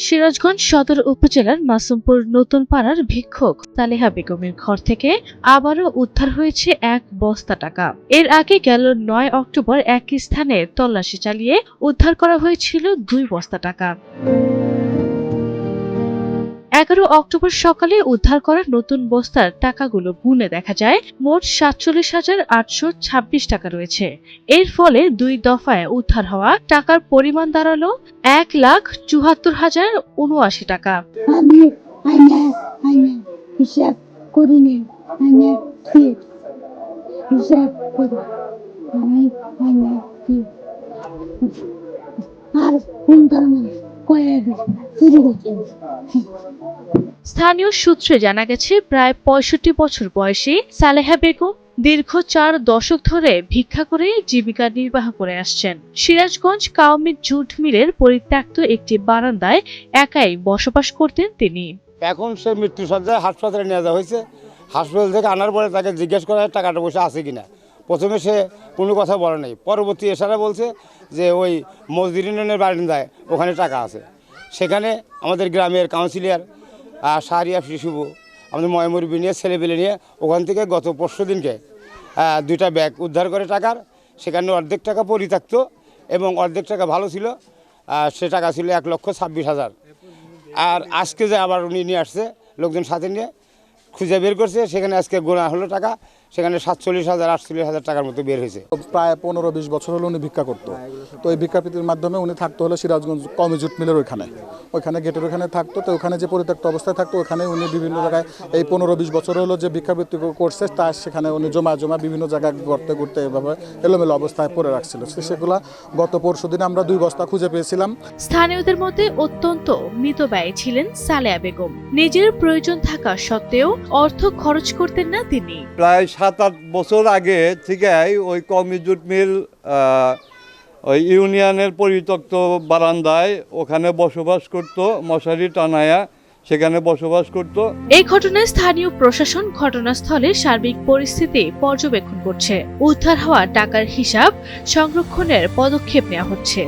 সিরাজগঞ্জ সদর উপজেলার মাসুমপুর নতুন পাড়ার ভিক্ষুক সালেহা বেগমের ঘর থেকে আবারও উদ্ধার হয়েছে ১ বস্তা টাকা। এর আগে গেল ৯ অক্টোবর একই স্থানে তল্লাশি চালিয়ে উদ্ধার করা হয়েছিল ২ বস্তা টাকা। ১১ অক্টোবর সকালে উদ্ধার করা নতুন বস্তার টাকাগুলো গুনে দেখা যায় মোট ৪৭,৮২৬ টাকা রয়েছে। এর ফলে ২ দফায় উদ্ধার হওয়া টাকার পরিমাণ দাঁড়ালো ১,৭৪,০৭৯ টাকা। হিসাব করিনি, হিসাব করি আর স্থানীয় সূত্রে জানা গেছে, প্রায় ৬৫ বছর বয়সী সালেহা বেগম দীর্ঘ ৪ দশক ধরে ভিক্ষা করে জীবিকা নির্বাহ করে আসছেন। সিরাজগঞ্জ কাউমি জুট মিলের পরিত্যক্ত একটি বারান্দায় একাই বসবাস করতেন তিনি। এখন সে মৃত্যুসজ্জায় হাসপাতালে নিয়ে যাওয়া হয়েছে। হাসপাতাল থেকে আনার পরে তাকে জিজ্ঞেস করা হয় টাকাটা পয়সা আছে কিনা। প্রথমে সে কোনো কথা বলে নাই, পরবর্তী এশারা বলছে যে ওই মসজিদ ইউনিয়নের বারান্দায় ওখানে টাকা আছে। সেখানে আমাদের গ্রামের কাউন্সিলর শাহরিয়া শিশুব আমাদের ময়মুরবি নিয়ে ছেলেপেলে নিয়ে ওখান থেকে গত পরশু দিনকে 2টা ব্যাগ উদ্ধার করে টাকার। সেখানে অর্ধেক টাকা পরিত্যক্ত এবং অর্ধেক টাকা ভালো ছিল। সে টাকা ছিল ১,২৬,০০০। আর আজকে যে আবার উনি নিয়ে আসছে লোকজন সাথে নিয়ে খুঁজে বের করছে, সেখানে আজকে গোনা হলো টাকা, সেখানে ৪৭,০০০-৪৮,০০০ টাকার মতো বের হয়েছে। প্রায় ১৫-২০ বছর হলো উনি ভিক্ষা করতো। তো এই ভিক্ষাবৃত্তির মাধ্যমে উনি থাকতো হলো সিরাজগঞ্জ কাউমি জুট মিলের ওইখানে গেটের ওখানে থাকতো। তো ওখানে যে পরিত্যক্ত অবস্থায় থাকতো ওখানে উনি বিভিন্ন জায়গায় এই ১৫-২০ বছর হলো যে ভিক্ষাবৃত্তি করছে তা সেখানে উনি জমা বিভিন্ন জায়গায় ঘুরতে এভাবে এলোমেলো অবস্থায় পড়ে রাখছিল। সেগুলা গত পরশুদিন আমরা ২ বস্তা খুঁজে পেয়েছিলাম। স্থানীয়দের মধ্যে অত্যন্ত মিতব্যয়ী ছিলেন সালেহা বেগম। নিজের প্রয়োজন থাকা সত্ত্বেও অর্থ খরচ করতেন না তিনি। প্রায় ৭-৮ বছর আগে থেকে ওই কাউমি জুট মিল ওই ইউনিয়নের পরিত্যক্ত বারান্দায় ওখানে বসবাস করত, মশারি টানায়া সেখানে বসবাস করত। এই ঘটনায় স্থানীয় প্রশাসন ঘটনাস্থলে সার্বিক পরিস্থিতি পর্যবেক্ষণ করছে। উদ্ধার হওয়া টাকার হিসাব সংরক্ষণের পদক্ষেপ নেওয়া হচ্ছে।